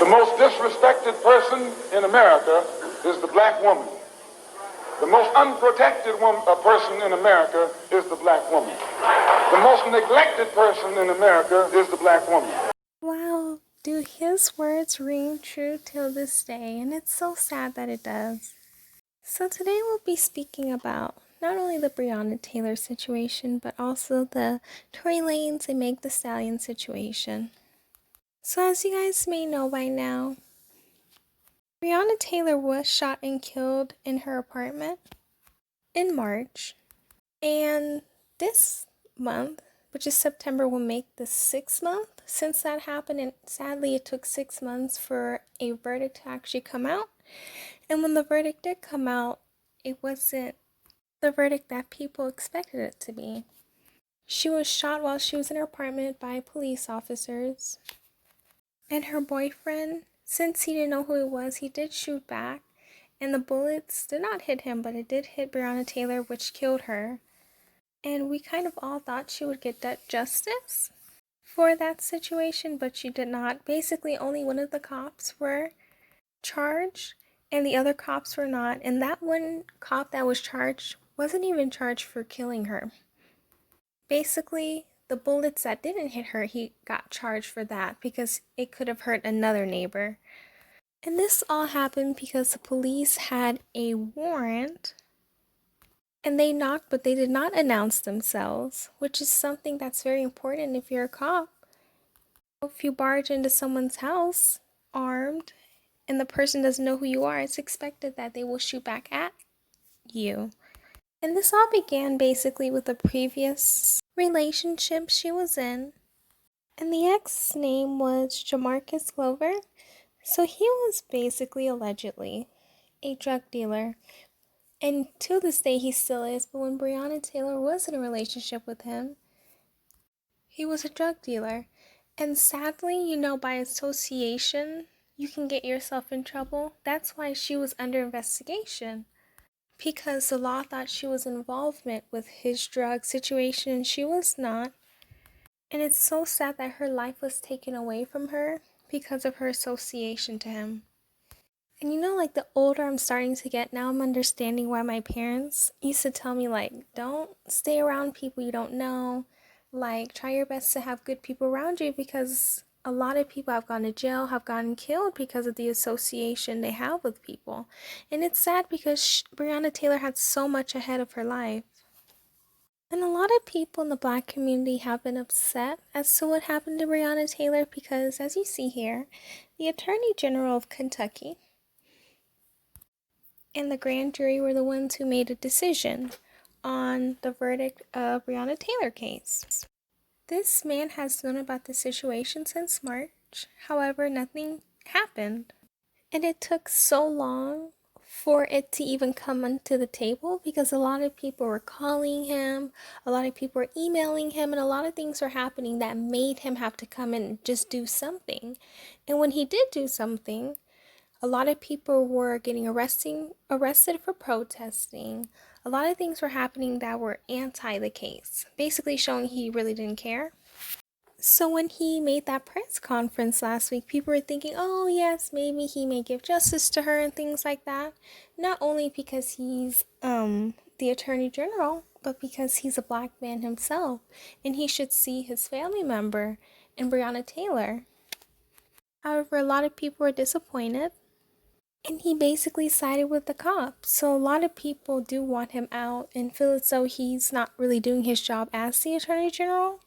The most disrespected person in America is the black woman. The most unprotected person in America is the black woman. The most neglected person in America is the black woman. Wow, do his words ring true till this day, and it's so sad that it does. So today we'll be speaking about not only the Breonna Taylor situation, but also the Tory Lanez and Meg Thee Stallion situation. So as you guys may know by now, Breonna Taylor was shot and killed in her apartment in March, and this month, which is September, will make the 6th month since that happened, and sadly it took 6 months for a verdict to actually come out. And when the verdict did come out, it wasn't the verdict that people expected it to be. She was shot while she was in her apartment by police officers, and her boyfriend, since he didn't know who it was, he did shoot back, and the bullets did not hit him, but it did hit Breonna Taylor, which killed her. And we kind of all thought she would get that justice for that situation, but she did not. Basically, only one of the cops were charged, and the other cops were not. And that one cop that was charged wasn't even charged for killing her. Basically, the bullets that didn't hit her, he got charged for that because it could have hurt another neighbor. And this all happened because the police had a warrant, and they knocked, but they did not announce themselves, which is something that's very important if you're a cop. If you barge into someone's house armed and the person doesn't know who you are, it's expected that they will shoot back at you. And this all began basically with a previous relationship she was in. And the ex's name was Jamarcus Glover. So he was basically allegedly a drug dealer. And to this day he still is, but when Breonna Taylor was in a relationship with him, he was a drug dealer. And sadly, by association, you can get yourself in trouble. That's why she was under investigation, because the law thought she was involvement with his drug situation, and she was not. And it's so sad that her life was taken away from her because of her association to him. And like the older I'm starting to get, now I'm understanding why my parents used to tell me, like, don't stay around people you don't know. Like, try your best to have good people around you, because a lot of people have gone to jail, have gotten killed because of the association they have with people. And it's sad because Breonna Taylor had so much ahead of her life. And a lot of people in the Black community have been upset as to what happened to Breonna Taylor because, as you see here, the Attorney General of Kentucky and the grand jury were the ones who made a decision on the verdict of Breonna Taylor case. This man has known about the situation since March. However, nothing happened. And it took so long for it to even come onto the table because a lot of people were calling him, a lot of people were emailing him, and a lot of things were happening that made him have to come and just do something. And when he did do something, a lot of people were getting arrested for protesting. A lot of things were happening that were anti the case, basically showing he really didn't care. So when he made that press conference last week, people were thinking, oh yes, maybe he may give justice to her and things like that. Not only because he's the Attorney General, but because he's a Black man himself, and he should see his family member in Breonna Taylor. However, a lot of people were disappointed, and he basically sided with the cops. So a lot of people do want him out and feel as though he's not really doing his job as the Attorney General.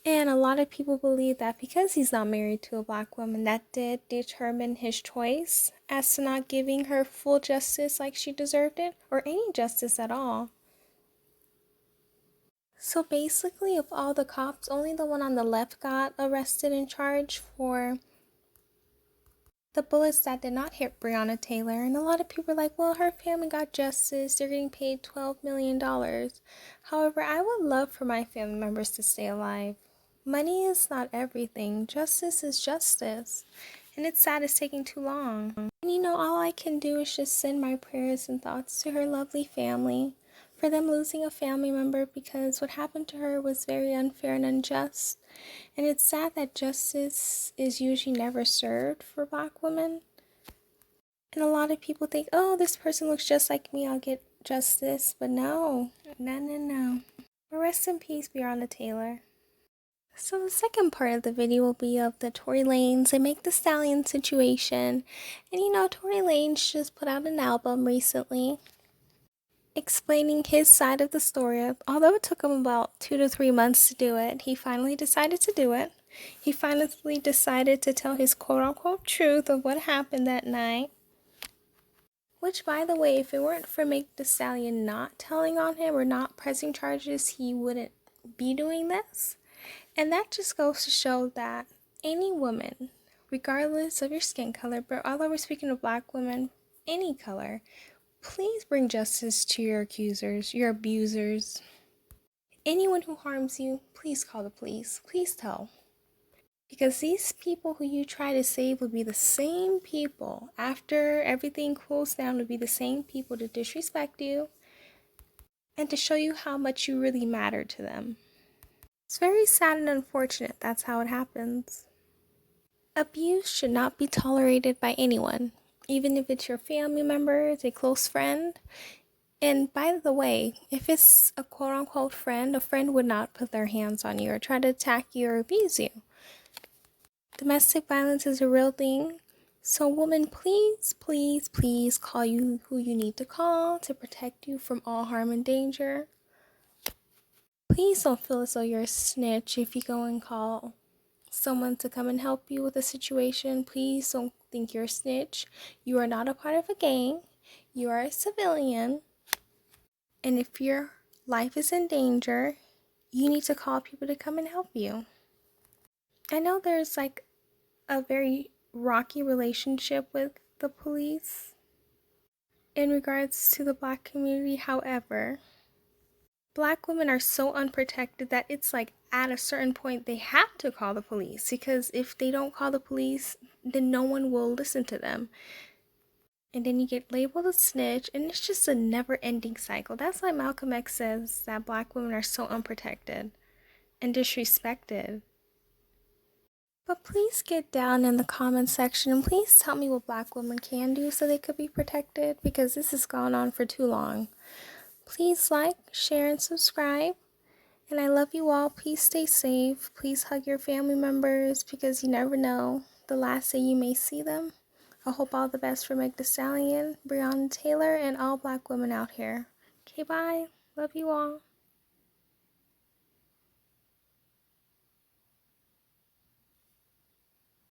And a lot of people believe that because he's not married to a Black woman, that did determine his choice as to not giving her full justice like she deserved it, or any justice at all. So basically, of all the cops, only the one on the left got arrested and charged for the bullets that did not hit Breonna Taylor. And a lot of people are like, well, her family got justice. They're getting paid $12 million. However, I would love for my family members to stay alive. Money is not everything. Justice is justice. And it's sad it's taking too long. And all I can do is just send my prayers and thoughts to her lovely family, for them losing a family member because what happened to her was very unfair and unjust. And it's sad that justice is usually never served for Black women. And a lot of people think, oh, this person looks just like me, I'll get justice. But no. But rest in peace, Breonna Taylor. So the second part of the video will be of the Tory Lanez and Meg Thee Stallion situation. And Tory Lanez just put out an album recently explaining his side of the story. Although it took him about 2 to 3 months to do it, he finally decided to do it. He finally decided to tell his quote-unquote truth of what happened that night. Which, by the way, if it weren't for Meg Thee Stallion not telling on him or not pressing charges, he wouldn't be doing this. And that just goes to show that any woman, regardless of your skin color, but although we're speaking of Black women, any color, please bring justice to your accusers, your abusers. Anyone who harms you, please call the police. Please tell. Because these people who you try to save will be the same people, after everything cools down, will be the same people to disrespect you and to show you how much you really matter to them. It's very sad and unfortunate that's how it happens. Abuse should not be tolerated by anyone, even if it's your family member, it's a close friend. And by the way, if it's a quote-unquote friend, a friend would not put their hands on you or try to attack you or abuse you. Domestic violence is a real thing. So women, please call you who you need to call to protect you from all harm and danger. Please don't feel as though you're a snitch if you go and call someone to come and help you with a situation. Please don't think you're a snitch. You are not a part of a gang. You are a civilian. And if your life is in danger, you need to call people to come and help you. I know there's like a very rocky relationship with the police in regards to the Black community. However, Black women are so unprotected that it's like at a certain point they have to call the police, because if they don't call the police, then no one will listen to them. And then you get labeled a snitch, and it's just a never-ending cycle. That's why Malcolm X says that Black women are so unprotected and disrespected. But please get down in the comment section and please tell me what Black women can do so they could be protected, because this has gone on for too long. Please like, share, and subscribe. And I love you all. Please stay safe. Please hug your family members, because you never know the last day you may see them. I hope all the best for Meg Thee Stallion, Breonna Taylor, and all Black women out here. Okay, bye. Love you all.